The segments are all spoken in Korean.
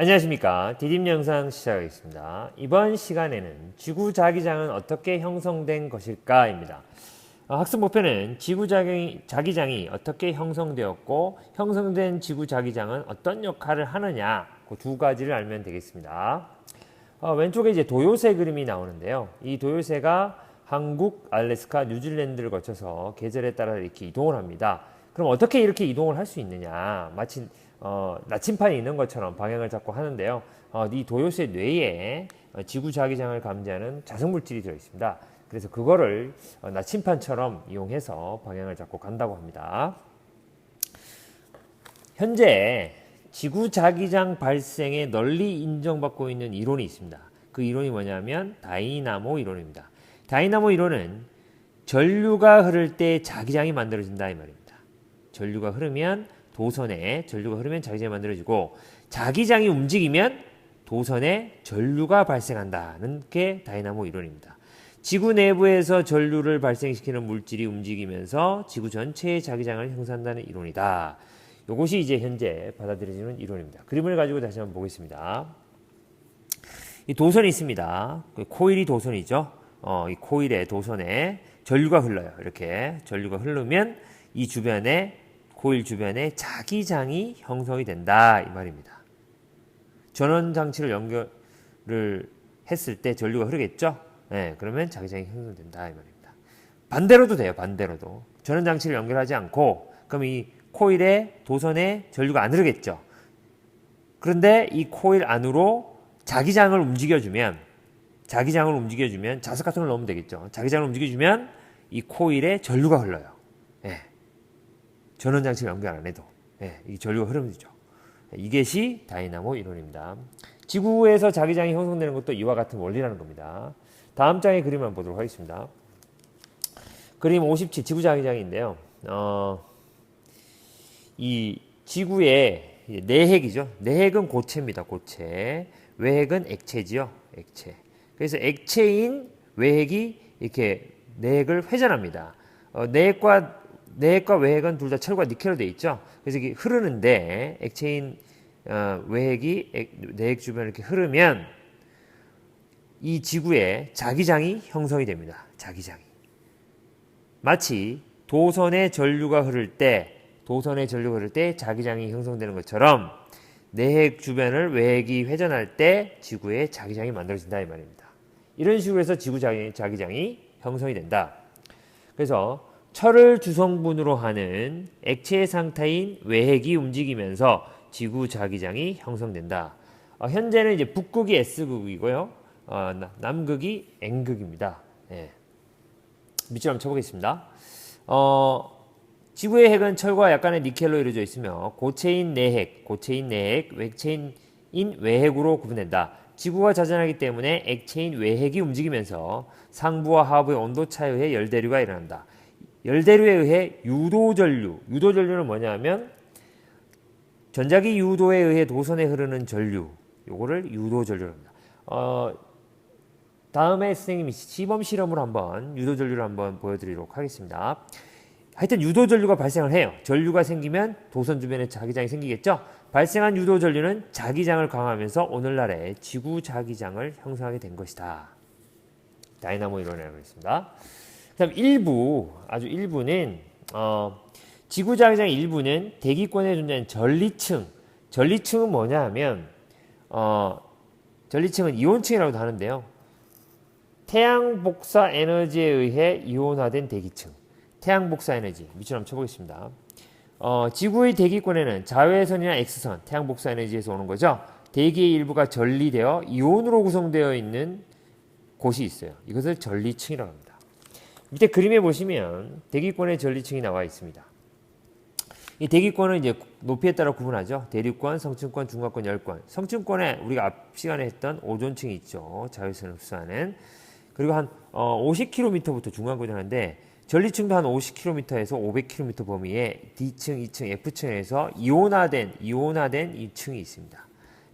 안녕하십니까. 디딤 영상 시작하겠습니다. 이번 시간에는 지구 자기장은 어떻게 형성된 것일까입니다. 학습 목표는 지구 자기장이 어떻게 형성되었고 형성된 지구 자기장은 어떤 역할을 하느냐 그 두 가지를 알면 되겠습니다. 왼쪽에 이제 도요새 그림이 나오는데요. 이 도요새가 한국, 알래스카, 뉴질랜드를 거쳐서 계절에 따라 이렇게 이동을 합니다. 그럼 어떻게 이렇게 이동을 할 수 있느냐? 마치 나침판이 있는 것처럼 방향을 잡고 하는데요. 이 도요새 뇌에 지구 자기장을 감지하는 자성물질이 들어있습니다. 그래서 그거를 나침판처럼 이용해서 방향을 잡고 간다고 합니다. 현재 지구 자기장 발생에 널리 인정받고 있는 이론이 있습니다. 그 이론이 뭐냐면 다이나모 이론입니다. 다이나모 이론은 전류가 흐를 때 자기장이 만들어진다 이 말입니다. 전류가 흐르면 도선에 전류가 흐르면 자기장이 만들어지고 자기장이 움직이면 도선에 전류가 발생한다는 게 다이나모 이론입니다. 지구 내부에서 전류를 발생시키는 물질이 움직이면서 지구 전체의 자기장을 형성한다는 이론이다. 이것이 이제 현재 받아들여지는 이론입니다. 그림을 가지고 다시 한번 보겠습니다. 이 도선이 있습니다. 코일이 도선이죠. 이 코일의 도선에 전류가 흘러요. 이렇게 전류가 흐르면 이 주변에 코일 주변에 자기장이 형성이 된다 이 말입니다. 전원 장치를 연결을 했을 때 전류가 흐르겠죠. 네, 그러면 자기장이 형성된다 이 말입니다. 반대로도 돼요. 반대로도 전원 장치를 연결하지 않고 그럼 이 코일의 도선에 전류가 안 흐르겠죠. 그런데 이 코일 안으로 자기장을 움직여주면 자석 같은 걸 넣으면 되겠죠. 자기장을 움직여주면 이 코일에 전류가 흘러요. 네. 전원 장치를 연결 안 해도 이 전류가 흐르면 되죠. 이것이 다이나모 이론입니다. 지구에서 자기장이 형성되는 것도 이와 같은 원리라는 겁니다. 다음 장의 그림을 한번 보도록 하겠습니다. 그림 57 지구 자기장인데요. 이 지구의 내핵이죠. 내핵은 고체입니다. 고체. 외핵은 액체지요. 액체. 그래서 액체인 외핵이 이렇게 내핵을 회전합니다. 내핵과 외핵은 둘 다 철과 니켈로 되어 있죠. 그래서 이게 흐르는데 액체인 외핵이 내핵 주변을 이렇게 흐르면 이 지구에 자기장이 형성이 됩니다. 자기장이. 마치 도선에 전류가 흐를 때 자기장이 형성되는 것처럼 내핵 주변을 외핵이 회전할 때 지구에 자기장이 만들어진다 이 말입니다. 이런 식으로 해서 지구 자기장이 형성이 된다. 그래서 철을 주성분으로 하는 액체 상태인 외핵이 움직이면서 지구 자기장이 형성된다. 현재는 이제 북극이 S극이고요. 남극이 N극입니다. 예. 밑줄 한번 쳐보겠습니다. 지구의 핵은 철과 약간의 니켈로 이루어져 있으며 고체인 내핵, 액체인 외핵으로 구분된다. 지구가 자전하기 때문에 액체인 외핵이 움직이면서 상부와 하부의 온도 차에 의해 열대류가 일어난다. 열대류에 의해 유도전류는 뭐냐면 전자기 유도에 의해 도선에 흐르는 전류, 요거를 유도전류로 합니다. 다음에 선생님이 시범 실험으로 한번 유도전류를 한번 보여드리도록 하겠습니다. 하여튼 유도전류가 발생을 해요. 전류가 생기면 도선 주변에 자기장이 생기겠죠. 발생한 유도전류는 자기장을 강화하면서 오늘날의 지구 자기장을 형성하게 된 것이다. 다이나모 이론이라고 했습니다. 그다음 아주 일부는 지구 자기장 일부는 대기권에 존재하는 전리층. 전리층은 뭐냐 하면 전리층은 이온층이라고도 하는데요. 태양 복사 에너지에 의해 이온화된 대기층. 태양 복사 에너지 밑줄 한번 쳐보겠습니다. 지구의 대기권에는 자외선이나 X선, 태양 복사 에너지에서 오는 거죠. 대기의 일부가 전리되어 이온으로 구성되어 있는 곳이 있어요. 이것을 전리층이라고 합니다. 밑에 그림에 보시면 대기권의 전리층이 나와 있습니다. 이 대기권은 이제 높이에 따라 구분하죠. 대륙권, 성층권, 중간권, 열권. 성층권에 우리가 앞 시간에 했던 오존층이 있죠. 자외선을 흡수하는. 그리고 한 50km부터 중간권이 하는데 전리층도 한 50km에서 500km 범위에 D층, E층, F층에서 이온화된 이 층이 있습니다.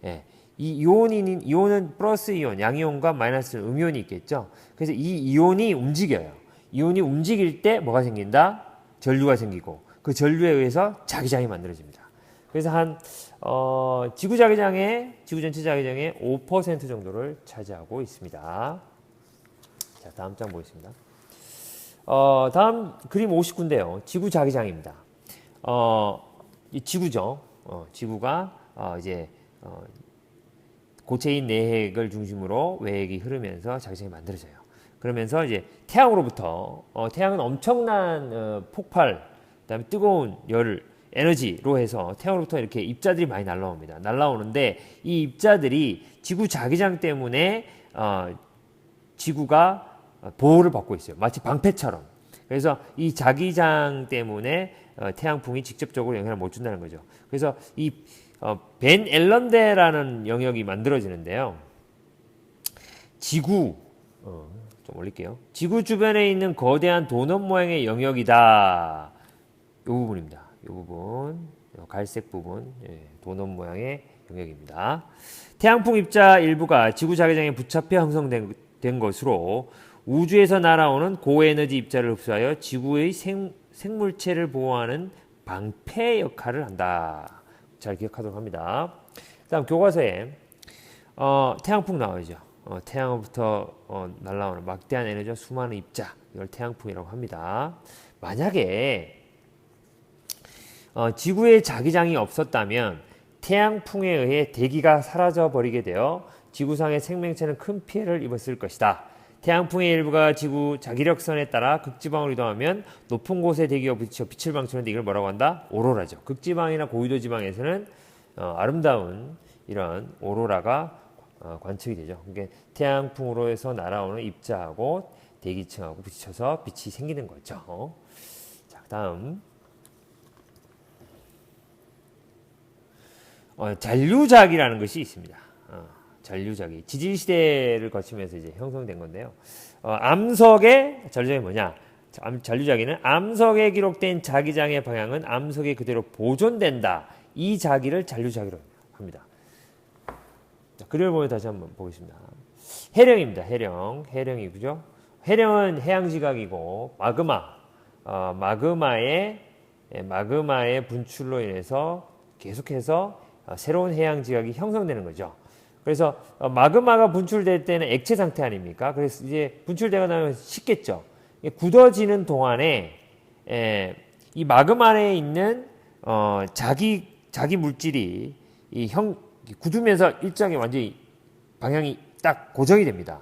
예. 이 이온은 플러스 이온, 양이온과 마이너스 음이온이 있겠죠. 그래서 이 이온이 움직여요. 이온이 움직일 때 뭐가 생긴다? 전류가 생기고 그 전류에 의해서 자기장이 만들어집니다. 그래서 한 지구 전체 자기장의 5% 정도를 차지하고 있습니다. 자, 다음 장 보겠습니다. 다음 그림 59인데요. 지구 자기장입니다. 이 지구죠. 지구가 이제 고체인 내핵을 중심으로 외핵이 흐르면서 자기장이 만들어져요. 그러면서 이제 태양으로부터 태양은 엄청난 폭발, 그다음에 뜨거운 열, 에너지로 해서 태양으로부터 이렇게 입자들이 많이 날라옵니다. 날라오는데 이 입자들이 지구 자기장 때문에 지구가 보호를 받고 있어요. 마치 방패처럼. 그래서 이 자기장 때문에 태양풍이 직접적으로 영향을 못 준다는 거죠. 그래서 이 벤 앨런대라는 영역이 만들어지는데요. 지구 좀 올릴게요. 지구 주변에 있는 거대한 도넛 모양의 영역이다. 이 부분입니다. 이 부분, 갈색 부분, 도넛 모양의 영역입니다. 태양풍 입자 일부가 지구 자기장에 부착해 형성된 것으로 우주에서 날아오는 고에너지 입자를 흡수하여 지구의 생물체를 보호하는 방패 역할을 한다. 잘 기억하도록 합니다. 다음 교과서에 태양풍 나오죠. 태양으로부터 날아오는 막대한 에너지와 수많은 입자, 이걸 태양풍이라고 합니다. 만약에 지구의 자기장이 없었다면 태양풍에 의해 대기가 사라져 버리게 되어 지구상의 생명체는 큰 피해를 입었을 것이다. 태양풍의 일부가 지구 자기력선에 따라 극지방으로 이동하면 높은 곳에 대기가 부딪혀 빛을 방출하는데 이걸 뭐라고 한다? 오로라죠. 극지방이나 고위도 지방에서는 아름다운 이런 오로라가 관측이 되죠. 그러니까 태양풍으로 해서 날아오는 입자하고 대기층하고 부딪혀서 빛이 생기는 거죠. 자, 다음 잔류작이라는 것이 있습니다. 잔류작이 지질 시대를 거치면서 이제 형성된 건데요. 암석의 잔류작이 뭐냐? 잔류작이는 암석에 기록된 자기장의 방향은 암석에 그대로 보존된다. 이 자기를 잔류작이라고 합니다. 자, 그림을 보면 다시 한번 보겠습니다. 해령입니다. 해령이 그죠? 해령은 해양지각이고 마그마의 분출로 인해서 계속해서 새로운 해양지각이 형성되는 거죠. 그래서 마그마가 분출될 때는 액체 상태 아닙니까? 그래서 이제 분출되고 나면 식겠죠. 굳어지는 동안에 이 마그마 안에 있는 자기 물질이 굳으면서 일정에 완전히 방향이 딱 고정이 됩니다.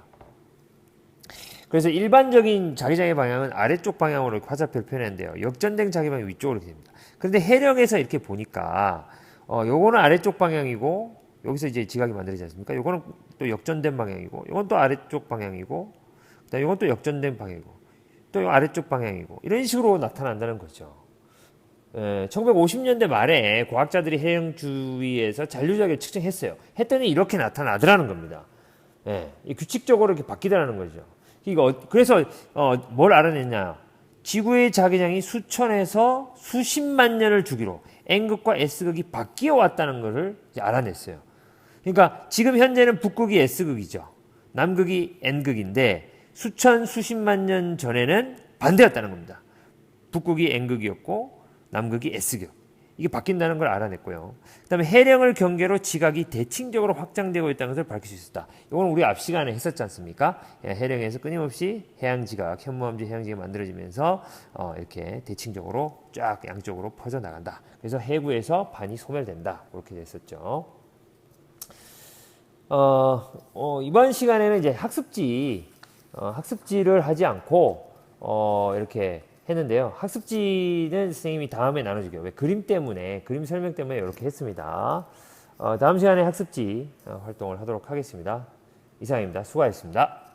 그래서 일반적인 자기장의 방향은 아래쪽 방향으로 화살표를 표현했는데요. 역전된 자기방이 위쪽으로 이렇게 됩니다. 그런데 해령에서 이렇게 보니까 요거는 아래쪽 방향이고 여기서 이제 지각이 만들어지지 않습니까? 요거는 또 역전된 방향이고 요건 또 아래쪽 방향이고 그다음에 요건 또 역전된 방향이고 또 아래쪽 방향이고 이런 식으로 나타난다는 거죠. 1950년대 말에 과학자들이 해양 주위에서 잔류작을 측정했어요. 했더니 이렇게 나타나더라는 겁니다. 규칙적으로 이렇게 바뀌더라는 거죠. 그래서 뭘 알아냈냐? 지구의 자기장이 수천에서 수십만 년을 주기로 N극과 S극이 바뀌어 왔다는 것을 이제 알아냈어요. 그러니까 지금 현재는 북극이 S극이죠. 남극이 N극인데 수십만 년 전에는 반대였다는 겁니다. 북극이 N극이었고 남극이 S극. 이게 바뀐다는 걸 알아냈고요. 그 다음에 해령을 경계로 지각이 대칭적으로 확장되고 있다는 것을 밝힐 수 있었다. 이건 우리 앞 시간에 했었지 않습니까? 해령에서 끊임없이 해양지각, 현무암지 해양지각이 만들어지면서 이렇게 대칭적으로 쫙 양쪽으로 퍼져나간다. 그래서 해구에서 반이 소멸된다. 그렇게 됐었죠. 이번 시간에는 이제 학습지를 하지 않고 이렇게 했는데요. 학습지는 선생님이 다음에 나눠줄게요. 왜? 그림 설명 때문에 이렇게 했습니다. 다음 시간에 학습지 활동을 하도록 하겠습니다. 이상입니다. 수고하셨습니다.